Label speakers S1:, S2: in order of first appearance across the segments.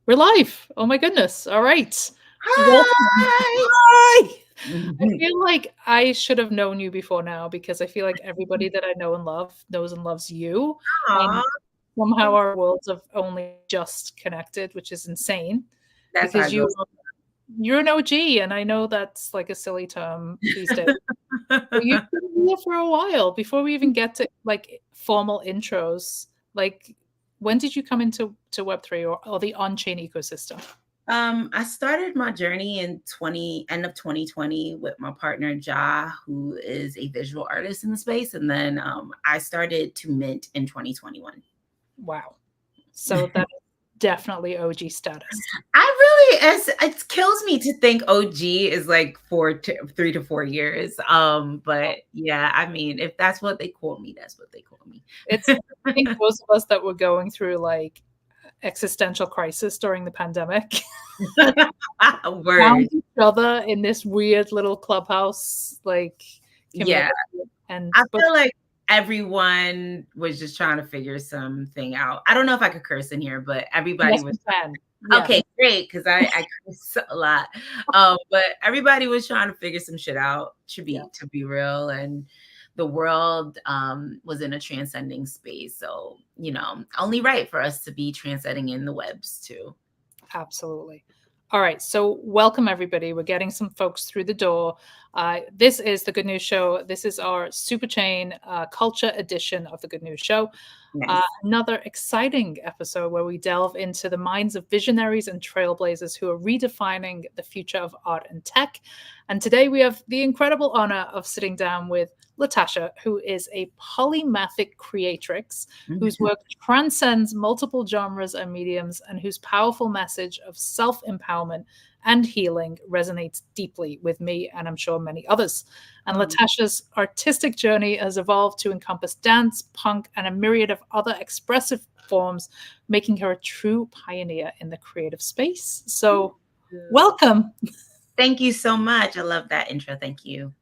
S1: We're live. Oh my goodness. All right. Welcome.
S2: Hi.
S1: Hi. I
S2: Mhm.
S1: feel like I should have known you before now because I feel like everybody that I know and love knows and loves you.
S2: Aw,
S1: And somehow
S2: thank
S1: our worlds have only just connected, which is insane
S2: that's how
S1: because
S2: it goes.
S1: you're an OG, and I know that's like a silly term these days. But you've been here for a while before we even get to like formal intros. Like, when did you come into Web3 or the on-chain ecosystem?
S2: I started my journey in end of 2020 with my partner Ja, who is a visual artist in the space, and then I started to mint in 2021.
S1: Wow. So that is definitely OG status.
S2: I really, it kills me to think OG is like 3 to 4 years. But yeah, I mean, if that's what they call me, that's what they call me.
S1: It's I think those of us that were going through like existential crisis during the pandemic found
S2: Word.
S1: each other in this weird little clubhouse like
S2: Yeah.
S1: community. And
S2: I
S1: but
S2: feel like everyone was just trying to figure something out. I don't know if I could curse in here, but everybody
S1: yes,
S2: was
S1: we can. Yeah,
S2: okay, great, because I curse a lot. But everybody was trying to figure some shit out,
S1: yeah,
S2: to be real. And the world was in a transcending space. So, only right for us to be transcending in the webs too.
S1: absolutely. All right, so welcome everybody. We're getting some folks through the door. This is the Good News Show. This is our Superchain Culture edition of the Good News Show.
S2: Nice.
S1: Another exciting episode where we delve into the minds of visionaries and trailblazers who are redefining the future of art and tech. And today we have the incredible honor of sitting down with Latasha, who is a polymathic creatrix whose work transcends multiple genres and mediums and whose powerful message of self empowerment and healing resonates deeply with me and I'm sure many others. And
S2: Um,
S1: Latasha's artistic journey has evolved to encompass dance, punk, and a myriad of other expressive forms, making her a true pioneer in the creative space. So, welcome.
S2: Thank you so much. I love that intro. Thank you.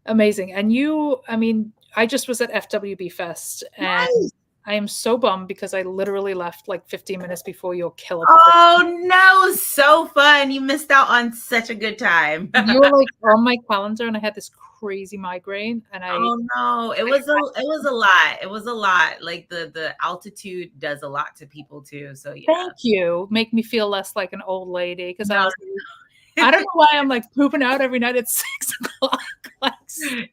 S1: Amazing. And you, I mean, I just was at FWB Fest and
S2: Nice.
S1: I am so bummed because I literally left like 15 minutes before your killer performance.
S2: Oh no, so fun. You missed out on such a good time.
S1: You were like on my calendar and I had this crazy migraine and
S2: Oh no, it was a lot. It was a lot. Like the altitude does a lot to people too. So yeah.
S1: thank you. Make me feel less like an old lady because I
S2: No,
S1: was I don't know why I'm like pooping out every night at 6 o'clock. Like,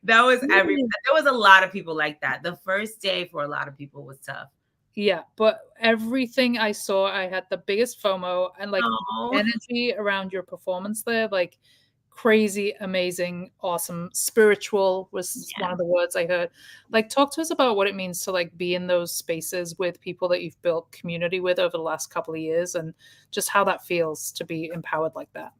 S2: that was
S1: really?
S2: there was a lot of people like that. The first day for a lot of people was tough.
S1: Yeah, but everything I saw, I had the biggest FOMO and like the
S2: Oh,
S1: energy around your performance there, like crazy, amazing, awesome, spiritual was one
S2: yeah.
S1: of the words I heard. Like, talk to us about what it means to like be in those spaces with people that you've built community with over the last couple of years and just how that feels to be empowered like that.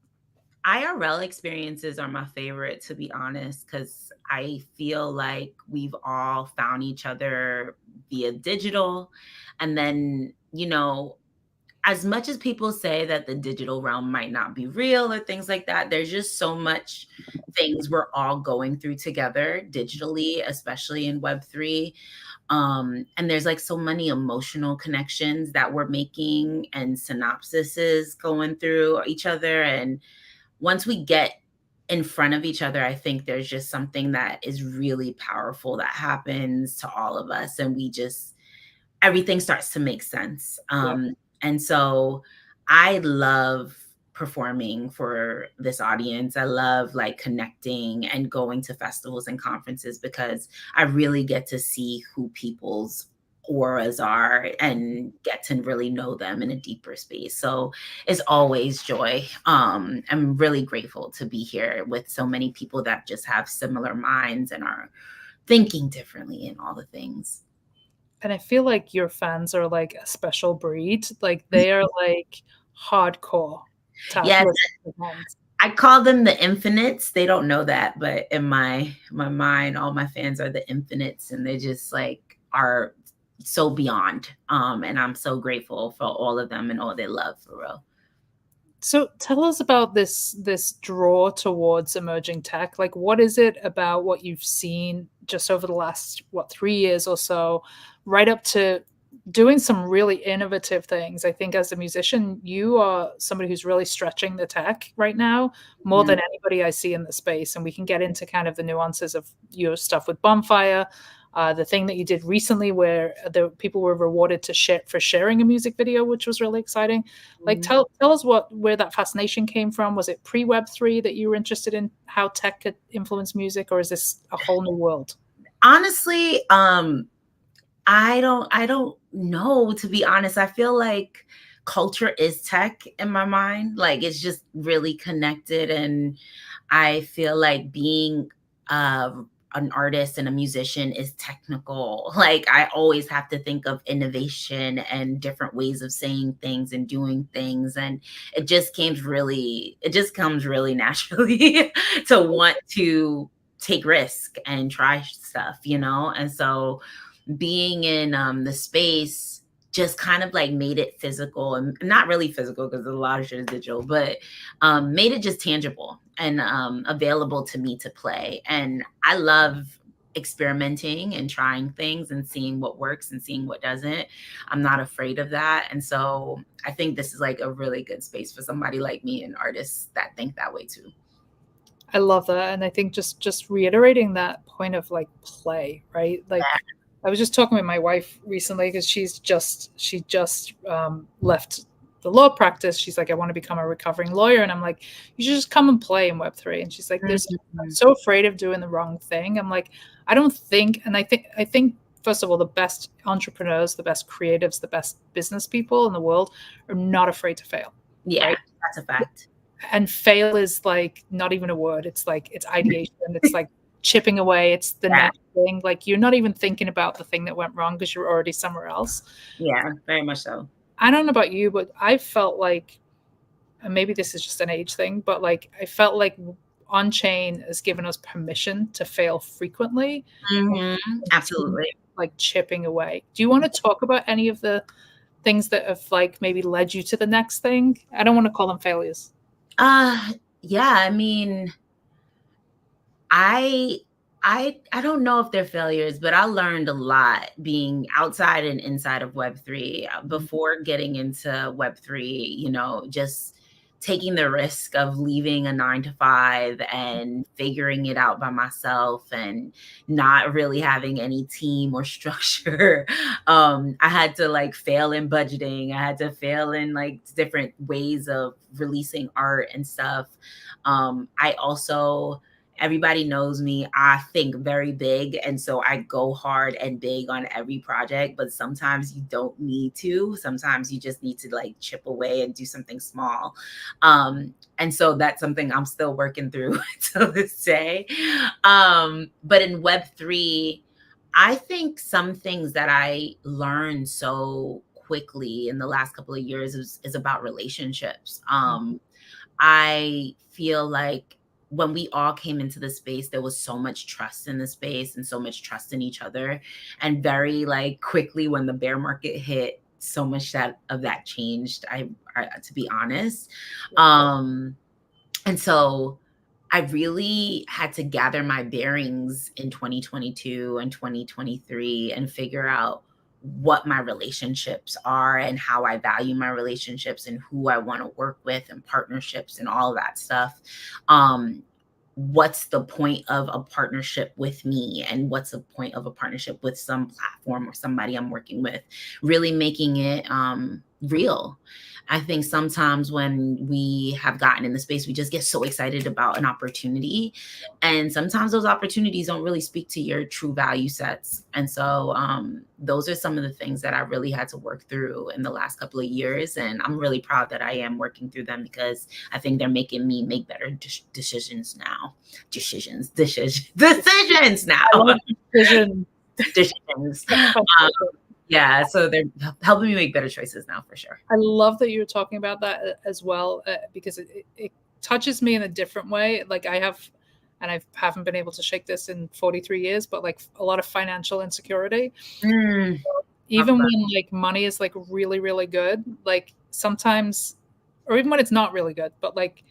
S2: IRL experiences are my favorite, to be honest, because I feel like we've all found each other via digital. And then, as much as people say that the digital realm might not be real or things like that, there's just so much things we're all going through together digitally, especially in Web3. And there's like so many emotional connections that we're making and synopsises going through each other. And once we get in front of each other, I think there's just something that is really powerful that happens to all of us. And everything starts to make sense.
S1: Yep.
S2: And so I love performing for this audience. I love like connecting and going to festivals and conferences because I really get to see who people's auras are and get to really know them in a deeper space. So it's always joy. I'm really grateful to be here with so many people that just have similar minds and are thinking differently in all the things.
S1: And I feel like your fans are like a special breed. Like they are like hardcore
S2: Yes,
S1: tattoo fans.
S2: I call them the infinites. They don't know that, but in my mind, all my fans are the infinites, and they just like are so beyond. And I'm so grateful for all of them and all their love for real.
S1: So tell us about this draw towards emerging tech. Like what is it about what you've seen just over the last 3 years or so, right up to doing some really innovative things. I think as a musician, you are somebody who's really stretching the tech right now more
S2: Mhm.
S1: than anybody I see in the space. And we can get into kind of the nuances of your stuff with Bonfire, the thing that you did recently where the people were rewarded to share for sharing a music video, which was really exciting. Like,
S2: Mhm.
S1: tell us where that fascination came from. Was it pre Web3 that you were interested in how tech could influence music, or is this a whole new world?
S2: Honestly, I don't know, to be honest. I feel like culture is tech in my mind. Like it's just really connected, and I feel like being uh, an artist and a musician is technical. Like I always have to think of innovation and different ways of saying things and doing things, and it just comes really naturally to want to take risk and try stuff. And so being in the space just kind of like made it physical, and not really physical because a lot of shit is digital, but made it just tangible and available to me to play. And I love experimenting and trying things and seeing what works and seeing what doesn't. I'm not afraid of that. And so I think this is like a really good space for somebody like me and artists that think that way too.
S1: I love that. And I think just reiterating that point of like play, right? Like I was just talking with my wife recently because she just left the law practice. She's like, I want to become a recovering lawyer. And I'm like, you should just come and play in Web3. And she's like, there's I'm
S2: Mhm.
S1: so afraid of doing the wrong thing. I'm like, I don't think, and I think first of all, the best entrepreneurs, the best creatives, the best business people in the world are not afraid to fail,
S2: Yeah,
S1: right?
S2: that's a fact.
S1: And fail is like not even a word. It's like it's ideation. It's like chipping away. It's the
S2: Yeah,
S1: next thing. Like you're not even thinking about the thing that went wrong because you're already somewhere else.
S2: yeah, very much so.
S1: I don't know about you, but I felt like, and maybe this is just an age thing, but like I felt like Onchain has given us permission to fail frequently and
S2: Mhm.
S1: continue
S2: Absolutely.
S1: like chipping away. Do you want to talk about any of the things that have like maybe led you to the next thing? I don't want to call them failures.
S2: Uh, yeah, I mean, I I don't know if they're failures, but I learned a lot being outside and inside of Web3. Before getting into Web3, just taking the risk of leaving a 9 to 5 and figuring it out by myself and not really having any team or structure. I had to like fail in budgeting. I had to fail in like different ways of releasing art and stuff. I also Everybody knows me. I think very big. And so I go hard and big on every project, but sometimes you don't need to. Sometimes you just need to like chip away and do something small. And so that's something I'm still working through to this day. But in Web3, I think some things that I learned so quickly in the last couple of years is about relationships. I feel like when we all came into the space, there was so much trust in the space and so much trust in each other. And very like quickly when the bear market hit, so much of that changed. To be honest. Um, and so I really had to gather my bearings in 2022 and 2023 and figure out what my relationships are and how I value my relationships and who I want to work with and partnerships and all of that stuff. Um, what's the point of a partnership with me and what's the point of a partnership with some platform or somebody I'm working with, really making it real. I think sometimes when we have gotten in the space, we just get so excited about an opportunity. And sometimes those opportunities don't really speak to your true value sets. And so those are some of the things that I really had to work through in the last couple of years. And I'm really proud that I am working through them because I think they're making me make better decisions now. Decisions now.
S1: I love vision.
S2: Decisions. Yeah, so they're helping me make better choices now for sure.
S1: I love that you're talking about that as well, because it touches me in a different way. Like I have, and I haven't been able to shake this in 43 years, but like a lot of financial insecurity.
S2: Mm, love
S1: Even
S2: that.
S1: when like money is like really, really good, like sometimes, or even when it's not really good, but like,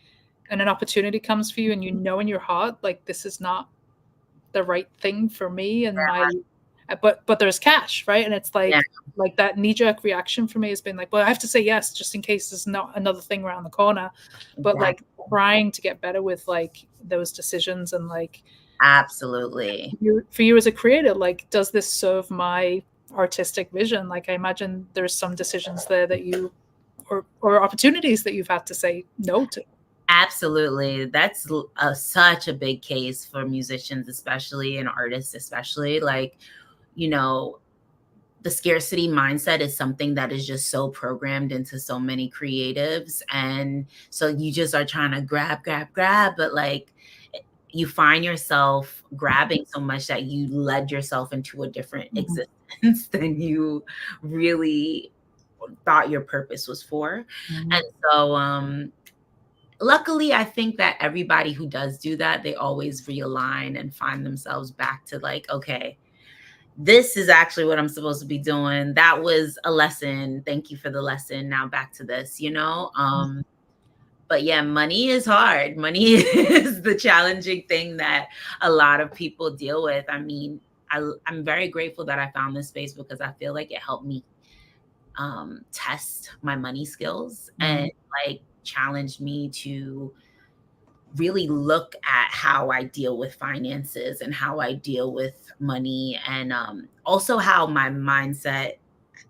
S1: and an opportunity comes for you and you know in your heart, like this is not the right thing for me and my but there's cash, right? And it's
S2: Yeah,
S1: like that knee-jerk reaction for me has been like, well, I have to say yes just in case there's not another thing around the corner. But like
S2: exactly.
S1: trying to get better with like those decisions, and like
S2: Absolutely.
S1: for you as a creator, like does this serve my artistic vision? Like I imagine there's some decisions there that you or opportunities that you've had to say no to.
S2: Absolutely. That's such a big case for musicians, especially, and artists, especially. Like, you know, the scarcity mindset is something that is just so programmed into so many creatives. And so you just are trying to grab, grab, grab, but like you find yourself grabbing so much that you led yourself into a different
S1: Mhm.
S2: existence than you really thought your purpose was for.
S1: Mhm.
S2: And so, luckily, I think that everybody who does do that, they always realign and find themselves back to like, okay, this is actually what I'm supposed to be doing. That was a lesson. Thank you for the lesson. Now back to this, you know? But yeah, money is hard. Money is the challenging thing that a lot of people deal with. I mean, I'm very grateful that I found this space because I feel like it helped me test my money skills and
S1: Mhm.
S2: like challenged me to really look at how I deal with finances and how I deal with money, and also how my mindset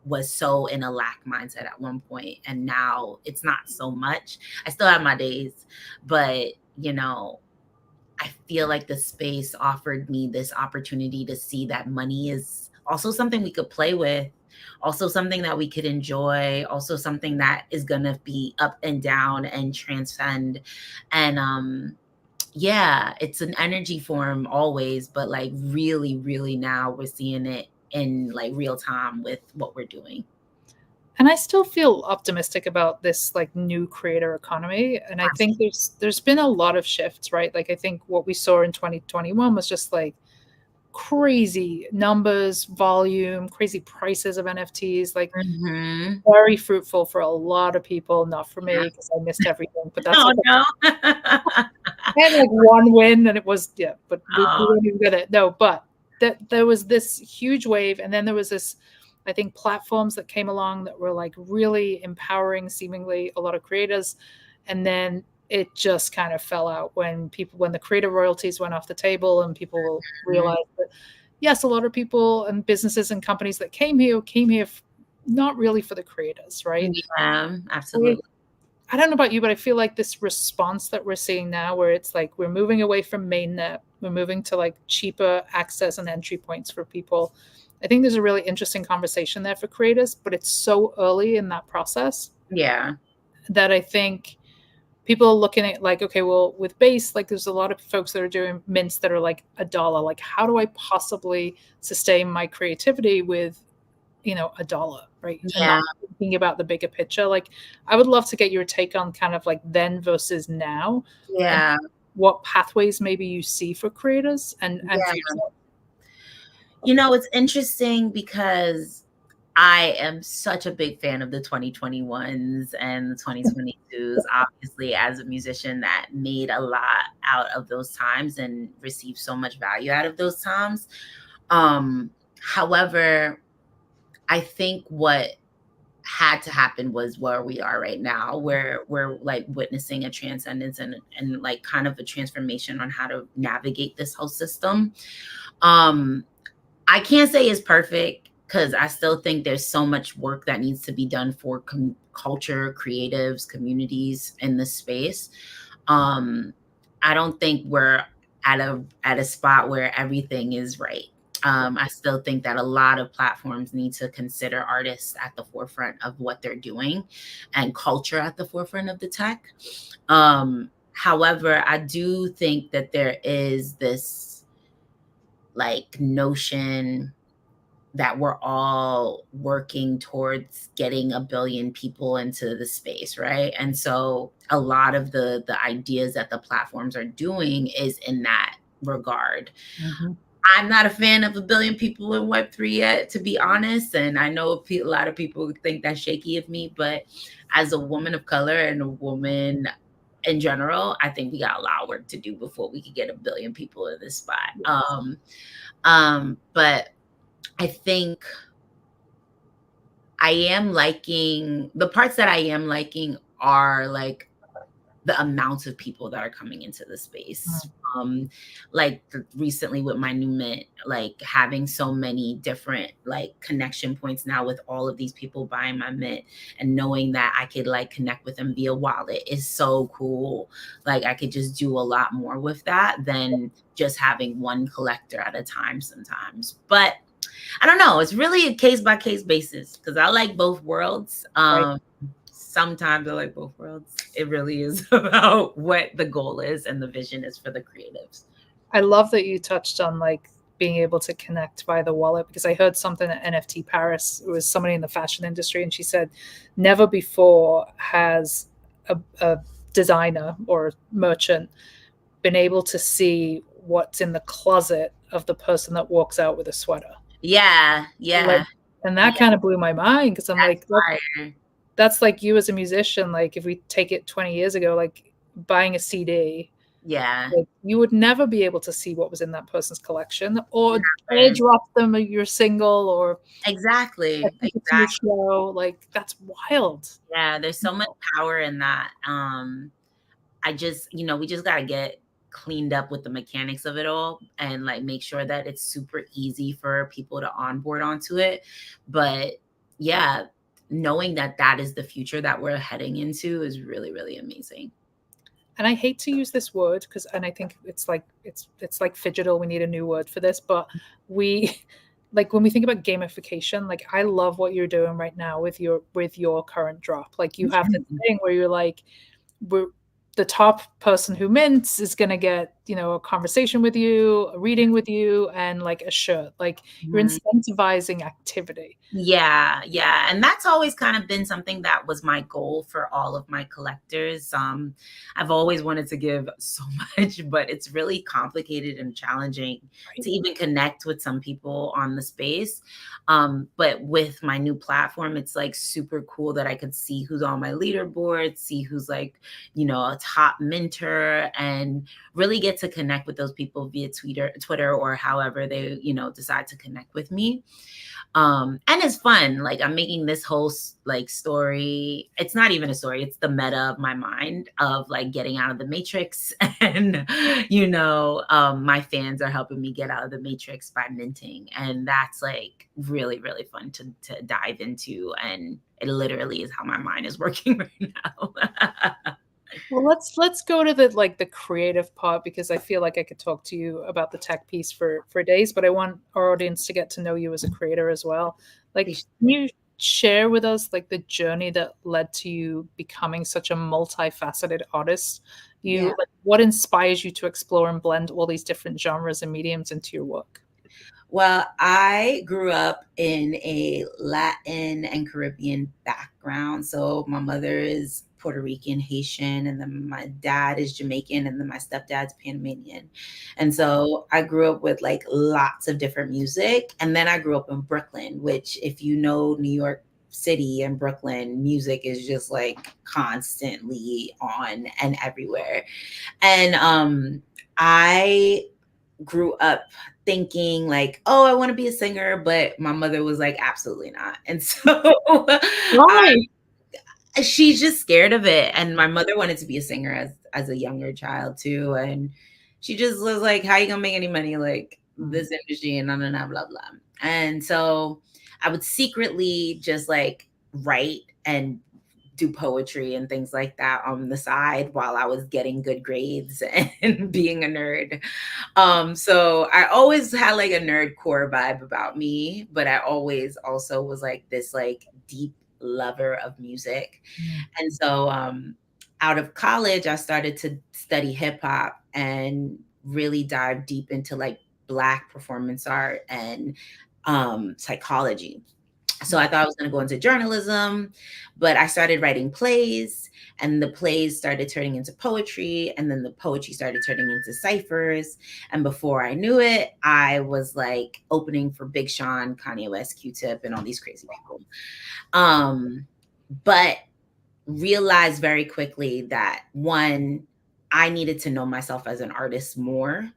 S2: was so in a lack mindset at one point, and now it's not so much. I still have my days, but you know, I feel like the space offered me this opportunity to see that money is also something we could play with, also something that we could enjoy, also something that is going to be up and down and transcend. And yeah, it's an energy form always, but like really, really now we're seeing it in like real time with what we're doing.
S1: And I still feel optimistic about this like new creator economy. And I think there's been a lot of shifts, right? Like I think what we saw in 2021 was just like crazy numbers, volume, crazy prices of NFTs, like
S2: Mhm.
S1: very fruitful for a lot of people, not for
S2: Yeah.
S1: me because I missed everything. But that's
S2: Oh
S1: like
S2: no.
S1: I had like one win and it was yeah, but we
S2: Oh,
S1: weren't even good at it. No, but that there was this huge wave, and then there was this, I think, platforms that came along that were like really empowering seemingly a lot of creators, and then it just kind of fell out when the creator royalties went off the table and people
S2: mhm.
S1: realized that yes, a lot of people and businesses and companies that came here not really for the creators, right?
S2: Yeah,
S1: We
S2: absolutely.
S1: I don't know about you, but I feel like this response that we're seeing now, where it's like we're moving away from mainnet, we're moving to like cheaper access and entry points for people. I think there's a really interesting conversation there for creators, but it's so early in that process
S2: Yeah.
S1: that I think people are looking at like, okay, well, with base, like there's a lot of folks that are doing mints that are like $1. Like, how do I possibly sustain my creativity with $1, right? And
S2: Yeah.
S1: not thinking about the bigger picture. Like, I would love to get your take on kind of like then versus now, and
S2: Yeah.
S1: what pathways maybe you see for creators and for
S2: Yeah.
S1: yourself.
S2: You know, it's interesting because I am such a big fan of the 2021s and the 2022s, obviously, as a musician that made a lot out of those times and received so much value out of those times. Um, However, I think what had to happen was where we are right now, where we're like witnessing a transcendence and like kind of a transformation on how to navigate this whole system. Um, I can't say it's perfect because I still think there's so much work that needs to be done for culture, creatives, communities in this space. Um, I don't think we're at a spot where everything is right. I still think that a lot of platforms need to consider artists at the forefront of what they're doing and culture at the forefront of the tech. However, I do think that there is this like notion that we're all working towards getting a billion people into the space, right? And so a lot of the ideas that the platforms are doing is in that regard.
S1: Mhm.
S2: I'm not a fan of a billion people in Web3 yet, to be honest. And I know a lot of people think that's shaky of me, but as a woman of color and a woman in general, I think we got a lot of work to do before we could get a billion people in this spot. But I think I am liking the parts that I am liking are like the amounts of people that are coming into the space.
S1: Mm.
S2: Like recently with my new mint, like having so many different like connection points now with all of these people buying my mint and knowing that I could like connect with them via wallet is so cool. Like I could just do a lot more with that than just having one collector at a time sometimes. But I don't know. It's really a case by case basis because I like both worlds.
S1: Right.
S2: Sometimes I like both worlds. It really is about what the goal is and the vision is for the creatives.
S1: I love that you touched on like being able to connect via the wallet, because I heard something at NFT Paris. It was somebody in the fashion industry, and she said, never before has a designer or merchant been able to see what's in the closet of the person that walks out with a sweater.
S2: Yeah,
S1: Like,
S2: yeah,
S1: and that
S2: yeah.
S1: kind of blew my mind, because I'm
S2: That's
S1: like,
S2: fire.
S1: that's like you as a musician. Like, if we take it 20 years ago, like buying a CD,
S2: Yeah.
S1: like, you would never be able to see what was in that person's collection, or
S2: Never.
S1: airdrop them your single, or
S2: Exactly.
S1: take it to your
S2: Exactly.
S1: show. Like, that's wild.
S2: Yeah, there's
S1: You
S2: so much
S1: know?
S2: power in that. I just, we just gotta get cleaned up with the mechanics of it all and like make sure that it's super easy for people to onboard onto it. But yeah, knowing that that is the future that we're heading into is really, really amazing.
S1: And I hate to use this word, because, and I think it's like phygital. We need a new word for this, but we like when we think about gamification, like I love what you're doing right now with your current drop. Like, you have this thing where you're like, we're the top person who mints is going to get, a conversation with you, a reading with you, and like a shirt. Like, you're
S2: Mhm.
S1: incentivizing activity.
S2: Yeah, yeah, and that's always kind of been something that was my goal for all of my collectors. I've always wanted to give so much, but it's really complicated and challenging
S1: Right.
S2: to even connect with some people on the space. But with my new platform, it's like super cool that I could see who's on my leaderboard, see who's like, a top mentor, and really get to connect with those people via Twitter or however they, decide to connect with me. And it's fun. Like I'm making this whole like story. It's not even a story. It's the meta of my mind of like getting out of the matrix. And my fans are helping me get out of the matrix by minting. And that's like really, really fun to dive into. And it literally is how my mind is working right now.
S1: Well, let's go to the creative part, because I feel like I could talk to you about the tech piece for days, but I want our audience to get to know you as a creator as well. Like, can you share with us like the journey that led to you becoming such a multifaceted artist?
S2: Yeah.
S1: Like, what inspires you to explore and blend all these different genres and mediums into your work?
S2: Well, I grew up in a Latin and Caribbean background. So my mother is Puerto Rican, Haitian, and then my dad is Jamaican, and then my stepdad's Panamanian. And so I grew up with like lots of different music. And then I grew up in Brooklyn, which, if you know New York City and Brooklyn, music is just like constantly on and everywhere. And I grew up thinking like, oh, I want to be a singer, but my mother was like, absolutely not. And so I,
S1: Why?
S2: she's just scared of it. And my mother wanted to be a singer as a younger child too. And she just was like, how you gonna make any money like
S1: Mm.
S2: this industry and blah blah. And so I would secretly just like write and do poetry and things like that on the side while I was getting good grades and being a nerd. So I always had like a nerd core vibe about me, but I always also was like this like deep lover of music.
S1: Mm.
S2: And so out of college, I started to study hip hop and really dive deep into like Black performance art and psychology. So I thought I was going to go into journalism, but I started writing plays, and the plays started turning into poetry, and then the poetry started turning into ciphers. And before I knew it, I was like opening for Big Sean, Kanye West, Q-Tip, and all these crazy people. But realized very quickly that one, I needed to know myself as an artist more.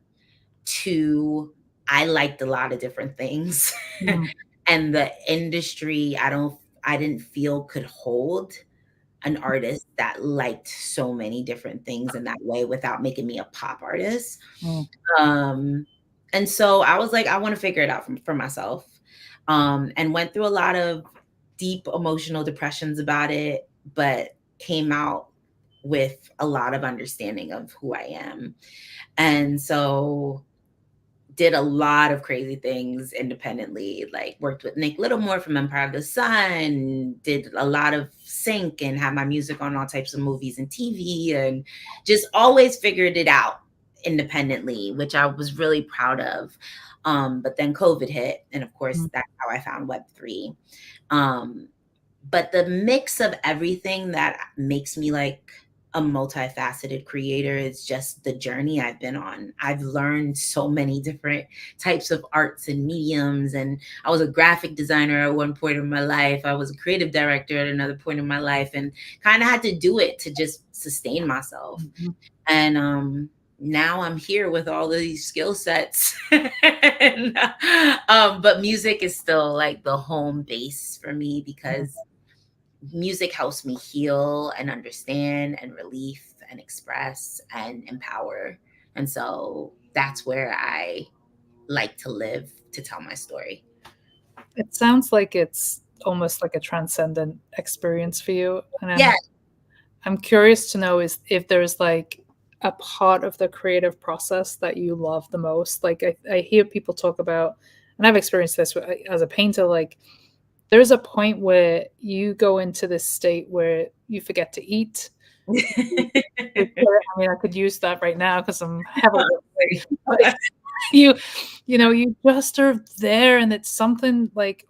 S2: Two, I liked a lot of different things.
S1: Mm,
S2: And the industry, I didn't feel could hold an artist that liked so many different things in that way without making me a pop artist.
S1: mm,
S2: Um, and so I was like, I want to figure it out for myself. And went through a lot of deep emotional depressions about it, but came out with a lot of understanding of who I am. And so did a lot of crazy things independently, like worked with Nick Littlemore from Empire of the Sun, did a lot of sync and had my music on all types of movies and TV, and just always figured it out independently, which I was really proud of. But then COVID hit, and of course,
S1: mm.
S2: that's how I found Web3. Um, but the mix of everything that makes me like a multifaceted creator is just the journey I've been on. I've learned so many different types of arts and mediums. And I was a graphic designer at one point in my life. I was a creative director at another point in my life, and kind of had to do it to just sustain myself.
S1: Mhm.
S2: And now I'm here with all of these skill sets. And, but music is still like the home base for me, because music helps me heal and understand and relief and express and empower. And so that's where I like to live, to tell my story.
S1: It sounds like it's almost like a transcendent experience for you, and
S2: Yeah.
S1: I'm curious to know is if there's like a part of the creative process that you love the most. Like I hear people talk about, and I've experienced this as a painter. Like there's a point where you go into this state where you forget to eat. I mean, I could use that right now because I'm heavily like you, you just are there, and it's something like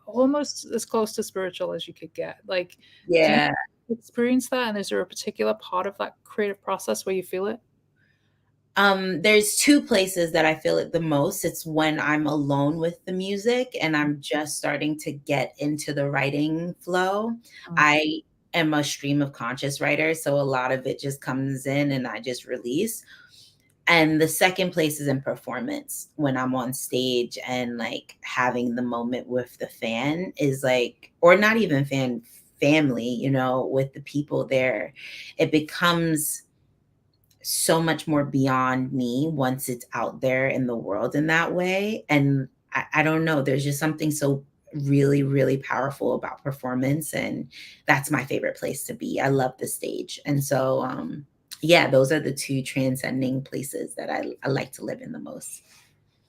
S1: almost as close to spiritual as you could get. Like, do you
S2: Yeah.
S1: experience that? And is there a particular part of that creative process where you feel it?
S2: There's two places that I feel it the most. It's when I'm alone with the music and I'm just starting to get into the writing flow.
S1: Mm,
S2: I am a stream of conscious writer, so a lot of it just comes in and I just release. And the second place is in performance, when I'm on stage and like having the moment with the fan is like, or not even fan, family, with the people there. It becomes so much more beyond me once it's out there in the world in that way. And I don't know, there's just something so really, really powerful about performance. And that's my favorite place to be. I love the stage. And so, yeah, those are the two transcending places that I like to live in the most.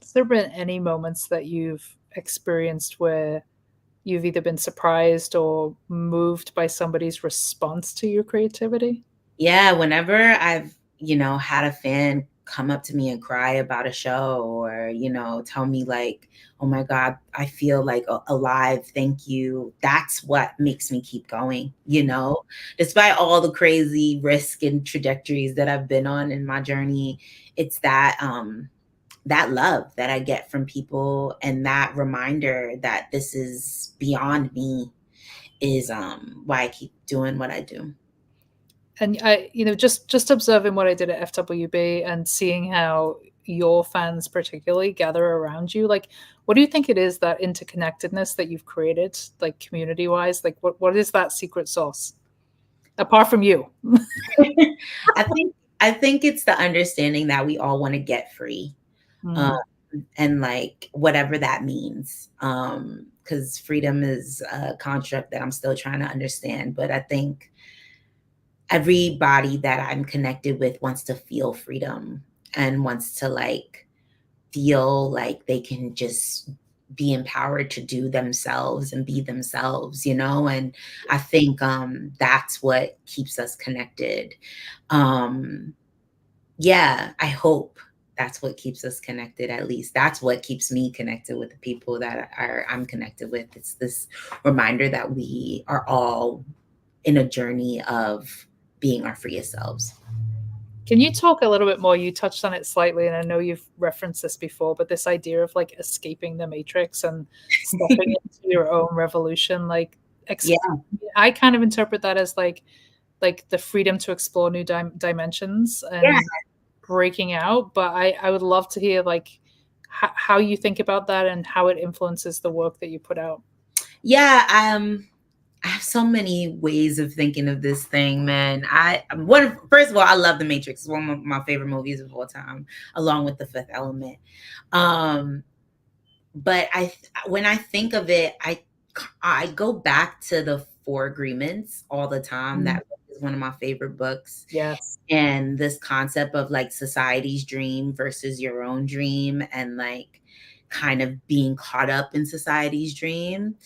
S1: Has there been any moments that you've experienced where you've either been surprised or moved by somebody's response to your creativity?
S2: Yeah, whenever I've, had a fan come up to me and cry about a show, or, tell me like, "Oh my God, I feel like alive. Thank you." That's what makes me keep going, despite all the crazy risk and trajectories that I've been on in my journey. It's that love that I get from people, and that reminder that this is beyond me is why I keep doing what I do.
S1: And I, just observing what I did at FWB and seeing how your fans particularly gather around you, like, what do you think it is, that interconnectedness that you've created, like community wise? Like, what is that secret sauce apart from you?
S2: I think it's the understanding that we all want to get free, um,
S1: Mm.
S2: and like whatever that means. Because freedom is a construct that I'm still trying to understand. But I think everybody that I'm connected with wants to feel freedom and wants to like feel like they can just be empowered to do themselves and be themselves, and I think that's what keeps us connected. um yeah, I hope that's what keeps us connected. At least that's what keeps me connected with the people that I'm connected with. It's this reminder that we are all in a journey of being our freest selves.
S1: Can you talk a little bit more? You touched on it slightly, and I know you've referenced this before, but this idea of like escaping the matrix and stepping into your own revolution, like,
S2: Yeah,
S1: I kind of interpret that as like the freedom to explore new dimensions
S2: yeah.
S1: and breaking out. But I would love to hear like how you think about that and how it influences the work that you put out?
S2: Yeah, I have so many ways of thinking of this thing, man. First of all, I love The Matrix. It's one of my favorite movies of all time, along with The Fifth Element. Um, but when I think of it, I go back to the Four Agreements all the time.
S1: Mm.
S2: That is one of my favorite books.
S1: Yes.
S2: And this concept of like society's dream versus your own dream, and like kind of being caught up in society's dream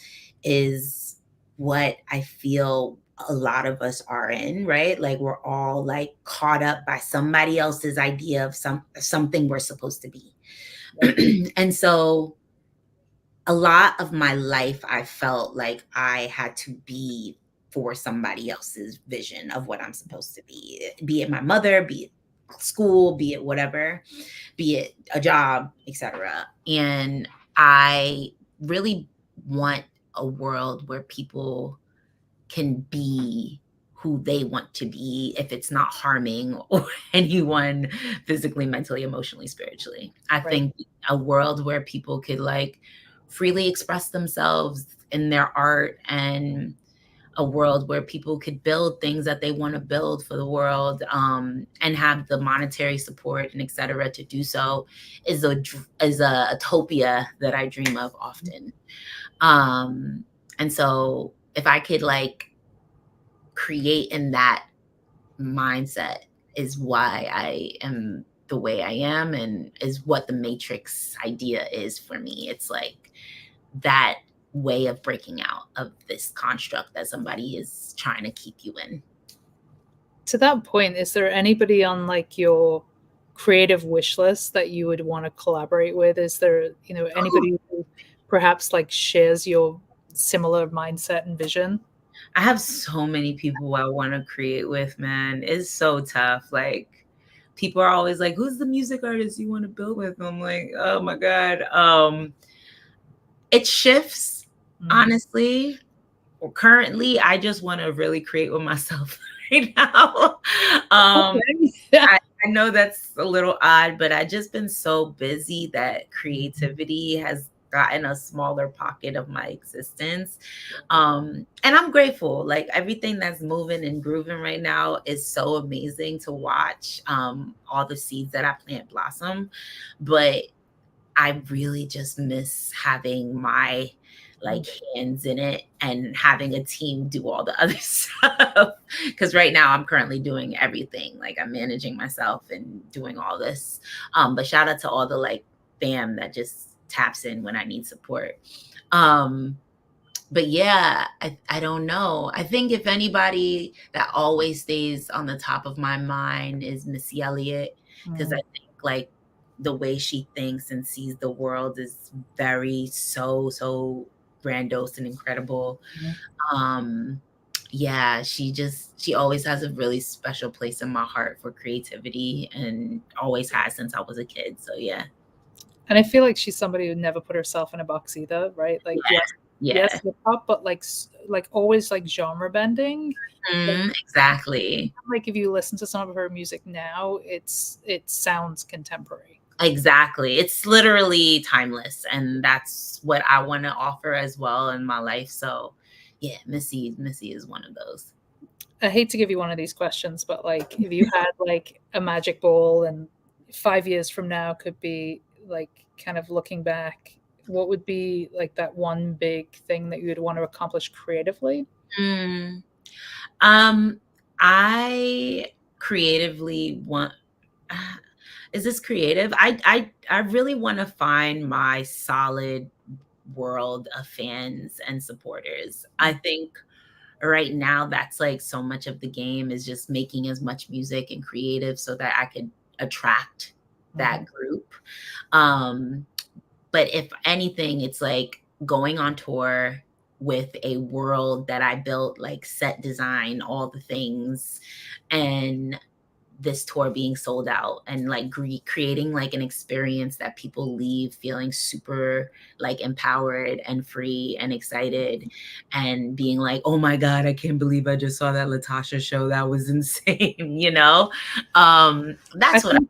S2: is what I feel a lot of us are in, right? Like we're all like caught up by somebody else's idea of something we're supposed to be. And so a lot of my life I felt like I had to be for somebody else's vision of what I'm supposed to be it my mother, be it school, be it whatever, be it a job, etc. And I really want a world where people can be who they want to be if it's not harming or anyone physically, mentally, emotionally, spiritually. I
S1: Right.
S2: think a world where people could like freely express themselves in their art, and a world where people could build things that they want to build for the world, and have the monetary support and et cetera to do so is a utopia that I dream of often. And so if I could like create in that mindset is why I am the way I am, and is what the Matrix idea is for me. It's like that way of breaking out of this construct that somebody is trying to keep you in.
S1: To that point, is there anybody on like your creative wish list that you would want to collaborate with? Is there, anybody who perhaps like shares your similar mindset and vision?
S2: I have so many people I want to create with, man. It's so tough. Like people are always like, who's the music artist you want to build with? I'm like, oh my God. It shifts, honestly. Currently, I just want to really create with myself right now.
S1: Okay. Yeah.
S2: I know that's a little odd, but I've just been so busy that creativity has gotten a smaller pocket of my existence. And I'm grateful. Like everything that's moving and grooving right now is so amazing to watch. All the seeds that I plant blossom. But I really just miss having my like hands in it and having a team do all the other stuff. Cause right now I'm currently doing everything. Like I'm managing myself and doing all this. But shout out to all the like fam that just taps in when I need support. But yeah, I don't know. I think if anybody that always stays on the top of my mind is Missy Elliott, because I think like the way she thinks and sees the world is very so grandiose and incredible. Yeah, she always has a really special place in my heart for creativity, and always has since I was a kid. So yeah.
S1: And I feel like she's somebody who never put herself in a box either, right? Like yes, hip hop, but like always like genre bending.
S2: Exactly.
S1: Like if you listen to some of her music now, it sounds contemporary.
S2: Exactly. It's literally timeless, and that's what I want to offer as well in my life. So yeah, Missy is one of those.
S1: I hate to give you one of these questions, but like if you had like a magic ball and 5 years from now could be like kind of looking back, what would be like that one big thing that you would want to accomplish creatively?
S2: I creatively want is this creative? I really want to find my solid world of fans and supporters. I think right now that's like so much of the game is just making as much music and creative so that I could attract that group. But if anything, it's like going on tour with a world that I built, like set design, all the things, and this tour being sold out, and like creating like an experience that people leave feeling super like empowered and free and excited, and being like, oh my God, I can't believe I just saw that Latasha show. That was insane. That's what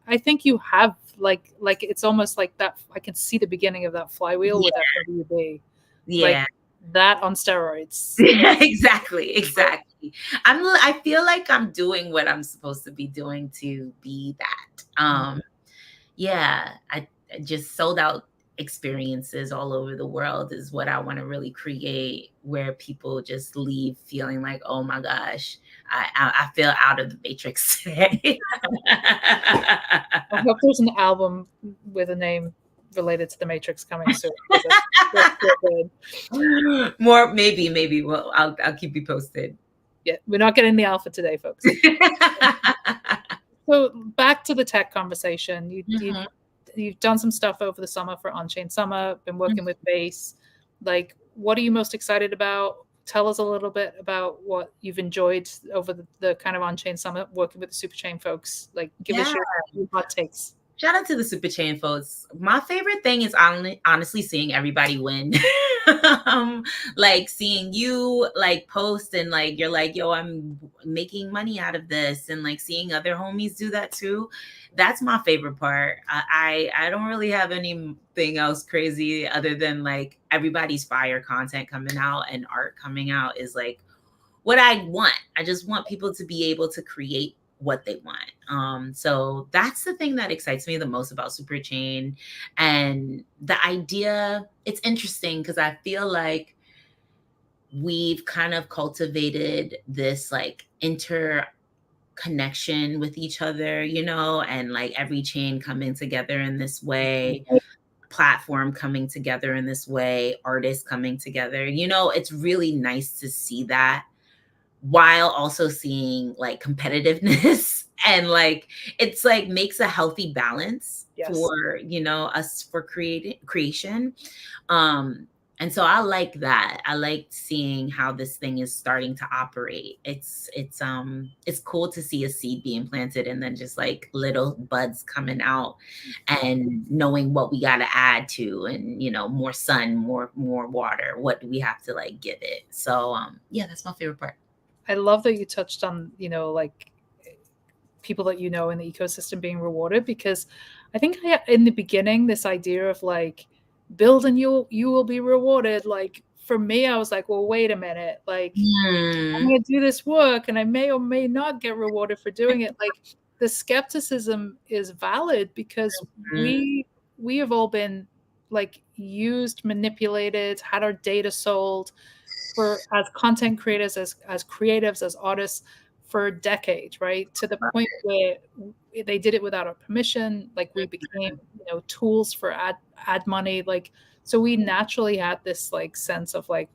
S1: I think you have like it's almost like that. I can see the beginning of that flywheel with FWB, like
S2: Yeah.
S1: that on steroids.
S2: Yeah, exactly. I feel like I'm doing what I'm supposed to be doing to be that. Yeah, I just sold out experiences all over the world is what I want to really create, where people just leave feeling like, oh my gosh, I feel out of the matrix today.
S1: I hope there's an album with a name related to the Matrix coming soon. That's so good.
S2: More, maybe. Well, I'll keep you posted.
S1: Yeah, we're not getting the alpha today, folks. So back to the tech conversation. You've done some stuff over the summer for Onchain Summer, been working with Base. Like, what are you most excited about? Tell us a little bit about what you've enjoyed over the kind of Onchain Summer working with the Superchain folks. Like, give us your hot takes.
S2: Shout out to the Superchain folks. My favorite thing is honestly seeing everybody win. Like seeing you like post and like you're like, yo, I'm making money out of this, and like seeing other homies do that too. That's my favorite part. I don't really have anything else crazy other than like everybody's fire content coming out and art coming out is like what I want. I just want people to be able to create what they want. So that's the thing that excites me the most about Superchain. And the idea, it's interesting because I feel like we've kind of cultivated this like interconnection with each other, you know, and like every chain coming together in this way, platform coming together in this way, artists coming together. You know, it's really nice to see that, while also seeing like competitiveness and like it's like makes a healthy balance for, you know, us for creation. And so I like that. I like seeing how this thing is starting to operate. It's cool to see a seed being planted and then just like little buds coming out and knowing what we got to add to, and you know, more sun, more water, what do we have to like give it. So yeah, that's my favorite part.
S1: I love that you touched on, you know, like people that you know in the ecosystem being rewarded, because I think in the beginning, this idea of like build and you will be rewarded. Like for me, I was like, well, wait a minute, like I'm going to do this work and I may or may not get rewarded for doing it. Like the skepticism is valid because we have all been like used, manipulated, had our data sold as content creators, as creatives, as artists for decades, right? To the point where they did it without our permission. Like we became, you know, tools for ad money. Like, so we naturally had this like sense of like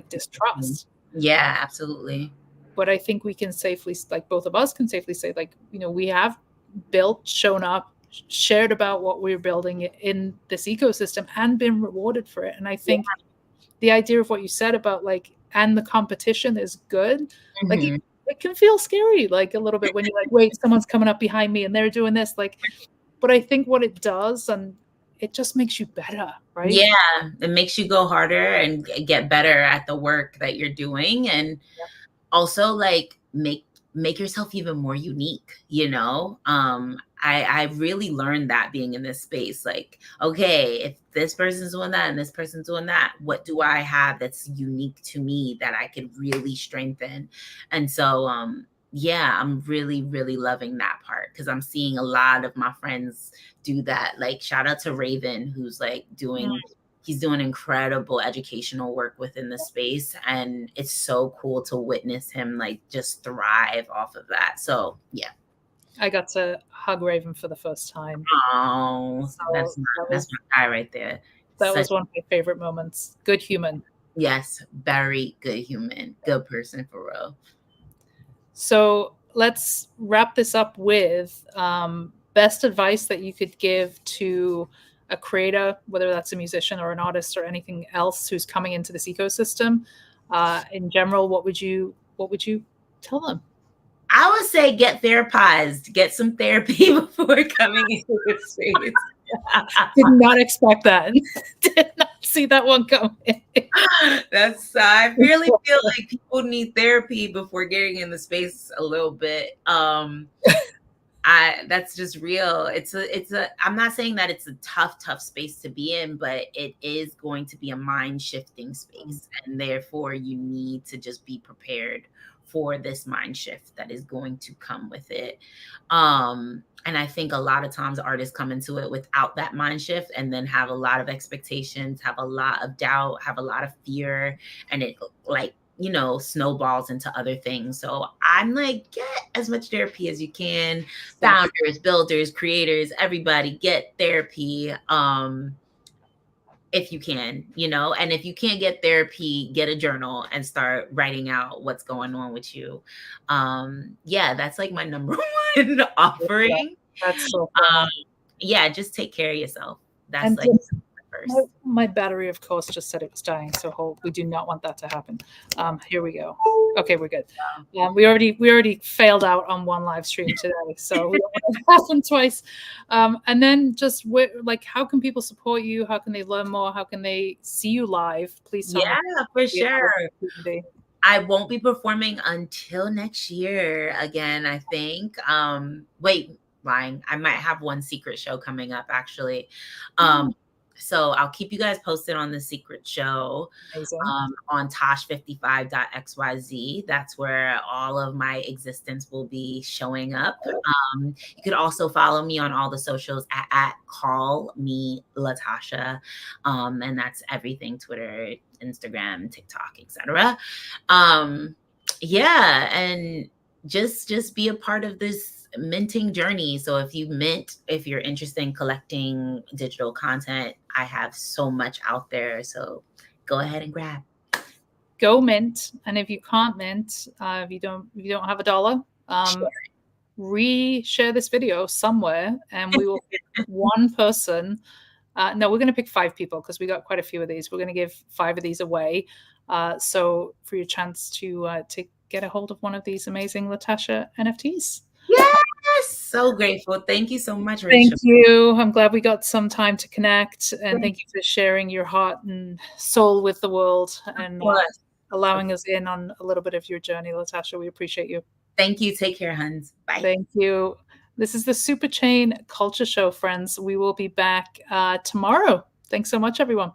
S1: distrust.
S2: Yeah, absolutely.
S1: But I think we can safely, like both of us can safely say, like, you know, we have built, shown up, shared about what we're building in this ecosystem and been rewarded for it. And I think the idea of what you said about like, and the competition is good. Like it can feel scary, like a little bit when you're like, wait, someone's coming up behind me and they're doing this. Like, but I think what it does, and it just makes you better, right?
S2: Yeah, it makes you go harder and get better at the work that you're doing, and also like make yourself even more unique, you know. I really learned that being in this space. Like, okay, if this person's doing that and this person's doing that, what do I have that's unique to me that I could really strengthen? And so, yeah, I'm really, really loving that part because I'm seeing a lot of my friends do that. Like, shout out to Raven, who's like he's doing incredible educational work within the space. And it's so cool to witness him like just thrive off of that. So yeah.
S1: I got to hug Raven for the first time.
S2: Oh, so that's my guy right there.
S1: That was one of my favorite moments. Good human.
S2: Yes, very good human. Good person for real.
S1: So let's wrap this up with best advice that you could give to a creator, whether that's a musician or an artist or anything else who's coming into this ecosystem. In general, what would you tell them?
S2: I would say get therapized, get some therapy before coming into this space.
S1: Did not expect that. Did not see that one coming.
S2: I really feel like people need therapy before getting in the space a little bit. That's just real. I'm not saying that it's a tough space to be in, but it is going to be a mind shifting
S1: Mm.
S2: space. And therefore you need to just be prepared for this mind shift that is going to come with it. And I think a lot of times artists come into it without that mind shift and then have a lot of expectations, have a lot of doubt, have a lot of fear, and it like, snowballs into other things. So I'm like, get as much therapy as you can.
S1: Yeah.
S2: Founders, builders, creators, everybody get therapy. If you can, and if you can't get therapy, get a journal and start writing out what's going on with you. Yeah, that's like my number one
S1: Yeah.
S2: offering.
S1: That's so
S2: Um,
S1: funny.
S2: yeah, just take care of yourself. That's
S1: And
S2: like
S1: just
S2: first.
S1: my battery, of course, just said it was dying. So we do not want that to happen. Here we go. Okay, we're good. We already failed out on one live stream today, so we don't want to happen twice. And then just like, how can people support you? How can they learn more? How can they see you live? Please tell me.
S2: Yeah, for
S1: Be another
S2: sure.
S1: opportunity.
S2: I won't be performing until next year again, I think. Wait, lying. I might have one secret show coming up actually. Um,
S1: Oh,
S2: so I'll keep you guys posted on the secret show
S1: amazing.
S2: on tosh55.xyz. That's where all of my existence will be showing up. You could also follow me on all the socials at Call Me Latasha. And that's everything: Twitter, Instagram, TikTok, etc. Yeah, and just be a part of this minting journey. So if you're interested in collecting digital content, I have so much out there. So go ahead and grab.
S1: Go mint, and if you can't mint, if you don't have $1, re-share this video somewhere, and we will pick one person. No, we're going to pick 5 people because we got quite a few of these. We're going to give 5 of these away. So for your chance to get a hold of one of these amazing Latasha NFTs.
S2: Yes, so grateful. Thank you so much,
S1: Thank
S2: Rachel.
S1: you. I'm glad we got some time to connect, and thank you for sharing your heart and soul with the world and
S2: Plus,
S1: allowing us in on a little bit of your journey, Latasha. We appreciate you.
S2: thank you. Take care, Huns. Bye.
S1: Thank you. This is the Superchain Culture Show, friends. We will be back tomorrow. Thanks so much, everyone.